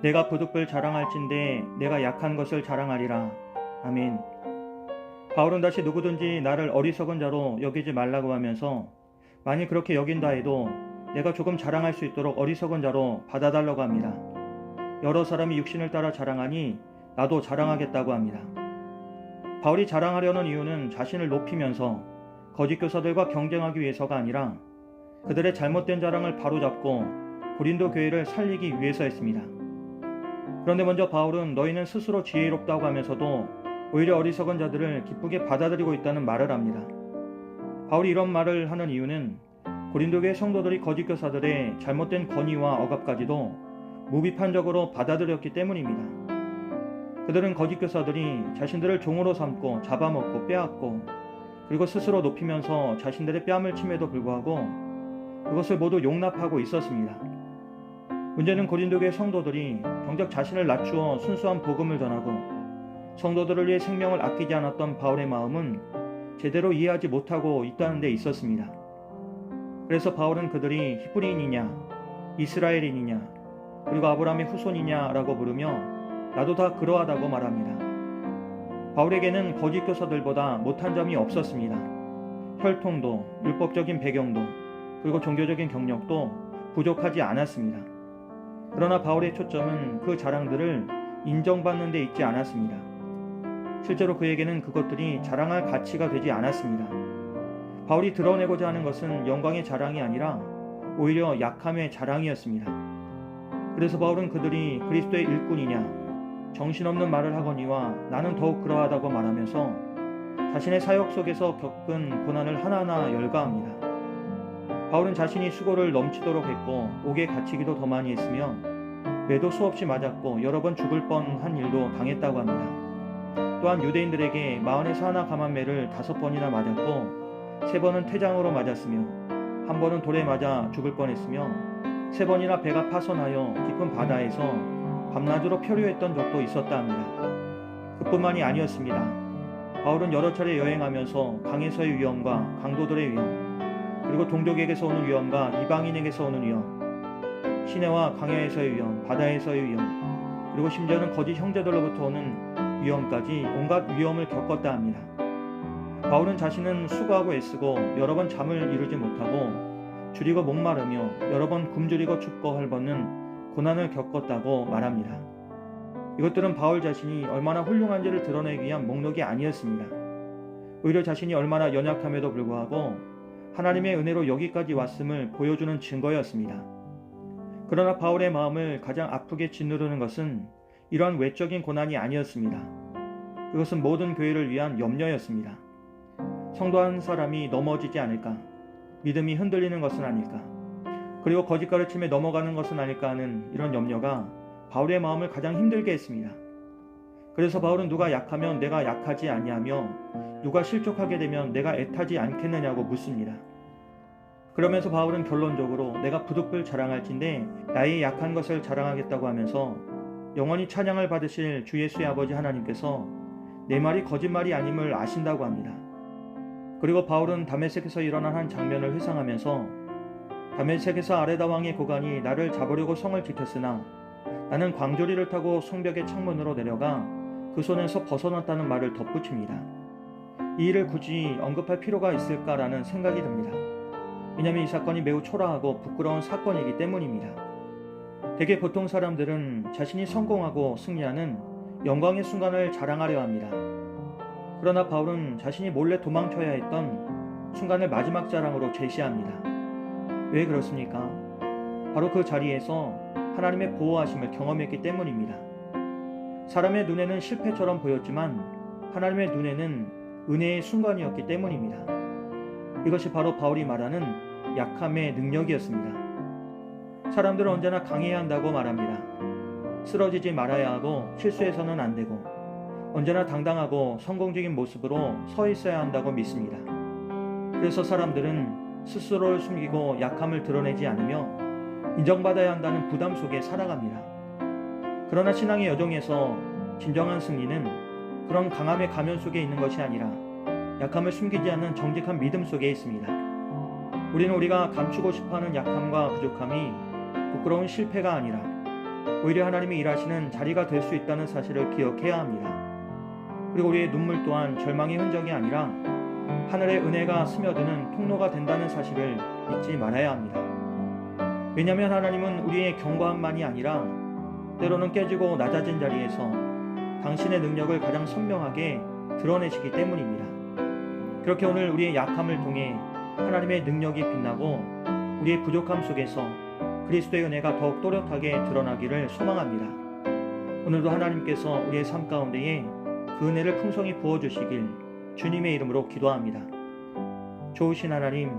내가 부득불 자랑할진대 내가 약한 것을 자랑하리라. 아멘. 바울은 다시 누구든지 나를 어리석은 자로 여기지 말라고 하면서 만일 그렇게 여긴다 해도 내가 조금 자랑할 수 있도록 어리석은 자로 받아달라고 합니다. 여러 사람이 육신을 따라 자랑하니 나도 자랑하겠다고 합니다. 바울이 자랑하려는 이유는 자신을 높이면서 거짓 교사들과 경쟁하기 위해서가 아니라 그들의 잘못된 자랑을 바로잡고 고린도 교회를 살리기 위해서였습니다. 그런데 먼저 바울은 너희는 스스로 지혜롭다고 하면서도 오히려 어리석은 자들을 기쁘게 받아들이고 있다는 말을 합니다. 바울이 이런 말을 하는 이유는 고린도 교회 성도들이 거짓 교사들의 잘못된 권위와 억압까지도 무비판적으로 받아들였기 때문입니다. 그들은 거짓 교사들이 자신들을 종으로 삼고 잡아먹고 빼앗고 그리고 스스로 높이면서 자신들의 뺨을 침에도 불구하고 그것을 모두 용납하고 있었습니다. 문제는 고린도 교회 성도들이 정작 자신을 낮추어 순수한 복음을 전하고 성도들을 위해 생명을 아끼지 않았던 바울의 마음은 제대로 이해하지 못하고 있다는 데 있었습니다. 그래서 바울은 그들이 히브리인이냐 이스라엘인이냐 그리고 아브라함의 후손이냐라고 부르며 나도 다 그러하다고 말합니다. 바울에게는 거짓 교사들보다 못한 점이 없었습니다. 혈통도 율법적인 배경도 그리고 종교적인 경력도 부족하지 않았습니다. 그러나 바울의 초점은 그 자랑들을 인정받는 데 있지 않았습니다. 실제로 그에게는 그것들이 자랑할 가치가 되지 않았습니다. 바울이 드러내고자 하는 것은 영광의 자랑이 아니라 오히려 약함의 자랑이었습니다. 그래서 바울은 그들이 그리스도의 일꾼이냐 정신없는 말을 하거니와 나는 더욱 그러하다고 말하면서 자신의 사역 속에서 겪은 고난을 하나하나 열거합니다. 바울은 자신이 수고를 넘치도록 했고 옥에 갇히기도 더 많이 했으며 매도 수없이 맞았고 여러 번 죽을 뻔한 일도 당했다고 합니다. 또한 유대인들에게 마흔에서 하나 감한매를 5번이나 맞았고 3번은 태장으로 맞았으며 1번은 돌에 맞아 죽을 뻔했으며 3번이나 배가 파손하여 깊은 바다에서 밤낮으로 표류했던 적도 있었다 합니다. 그뿐만이 아니었습니다. 바울은 여러 차례 여행하면서 강에서의 위험과 강도들의 위험 그리고 동족에게서 오는 위험과 이방인에게서 오는 위험 시내와 강야에서의 위험, 바다에서의 위험 그리고 심지어는 거짓 형제들로부터 오는 위험까지 온갖 위험을 겪었다 합니다. 바울은 자신은 수고하고 애쓰고 여러 번 잠을 이루지 못하고 줄이고 목마르며 여러 번 굶주리고 춥고 헐벗는 고난을 겪었다고 말합니다. 이것들은 바울 자신이 얼마나 훌륭한지를 드러내기 위한 목록이 아니었습니다. 오히려 자신이 얼마나 연약함에도 불구하고 하나님의 은혜로 여기까지 왔음을 보여주는 증거였습니다. 그러나 바울의 마음을 가장 아프게 짓누르는 것은 이러한 외적인 고난이 아니었습니다. 그것은 모든 교회를 위한 염려였습니다. 성도 한 사람이 넘어지지 않을까, 믿음이 흔들리는 것은 아닐까, 그리고 거짓 가르침에 넘어가는 것은 아닐까 하는 이런 염려가 바울의 마음을 가장 힘들게 했습니다. 그래서 바울은 누가 약하면 내가 약하지 아니하며 누가 실족하게 되면 내가 애타지 않겠느냐고 묻습니다. 그러면서 바울은 결론적으로 내가 부득불 자랑할진대 나의 약한 것을 자랑하겠다고 하면서 영원히 찬양을 받으실 주 예수의 아버지 하나님께서 내 말이 거짓말이 아님을 아신다고 합니다. 그리고 바울은 다메섹에서 일어난 한 장면을 회상하면서 다메섹에서 아레다 왕의 고관이 나를 잡으려고 성을 지켰으나 나는 광조리를 타고 성벽의 창문으로 내려가 그 손에서 벗어났다는 말을 덧붙입니다. 이 일을 굳이 언급할 필요가 있을까라는 생각이 듭니다. 왜냐하면 이 사건이 매우 초라하고 부끄러운 사건이기 때문입니다. 대개 보통 사람들은 자신이 성공하고 승리하는 영광의 순간을 자랑하려 합니다. 그러나 바울은 자신이 몰래 도망쳐야 했던 순간을 마지막 자랑으로 제시합니다. 왜 그렇습니까? 바로 그 자리에서 하나님의 보호하심을 경험했기 때문입니다. 사람의 눈에는 실패처럼 보였지만 하나님의 눈에는 은혜의 순간이었기 때문입니다. 이것이 바로 바울이 말하는 약함의 능력이었습니다. 사람들은 언제나 강해야 한다고 말합니다. 쓰러지지 말아야 하고 실수해서는 안 되고 언제나 당당하고 성공적인 모습으로 서 있어야 한다고 믿습니다. 그래서 사람들은 스스로를 숨기고 약함을 드러내지 않으며 인정받아야 한다는 부담 속에 살아갑니다. 그러나 신앙의 여정에서 진정한 승리는 그런 강함의 가면 속에 있는 것이 아니라 약함을 숨기지 않는 정직한 믿음 속에 있습니다. 우리는 우리가 감추고 싶어하는 약함과 부족함이 부끄러운 실패가 아니라 오히려 하나님이 일하시는 자리가 될 수 있다는 사실을 기억해야 합니다. 그리고 우리의 눈물 또한 절망의 흔적이 아니라 하늘의 은혜가 스며드는 통로가 된다는 사실을 잊지 말아야 합니다. 왜냐하면 하나님은 우리의 견고함만이 아니라 때로는 깨지고 낮아진 자리에서 당신의 능력을 가장 선명하게 드러내시기 때문입니다. 그렇게 오늘 우리의 약함을 통해 하나님의 능력이 빛나고 우리의 부족함 속에서 그리스도의 은혜가 더욱 또렷하게 드러나기를 소망합니다. 오늘도 하나님께서 우리의 삶 가운데에 그 은혜를 풍성히 부어주시길 주님의 이름으로 기도합니다. 좋으신 하나님,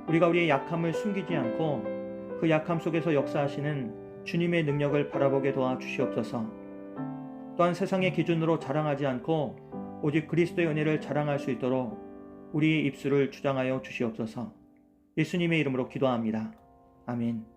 우리가 우리의 약함을 숨기지 않고 그 약함 속에서 역사하시는 주님의 능력을 바라보게 도와주시옵소서. 또한 세상의 기준으로 자랑하지 않고 오직 그리스도의 은혜를 자랑할 수 있도록 우리의 입술을 주장하여 주시옵소서. 예수님의 이름으로 기도합니다. 아멘.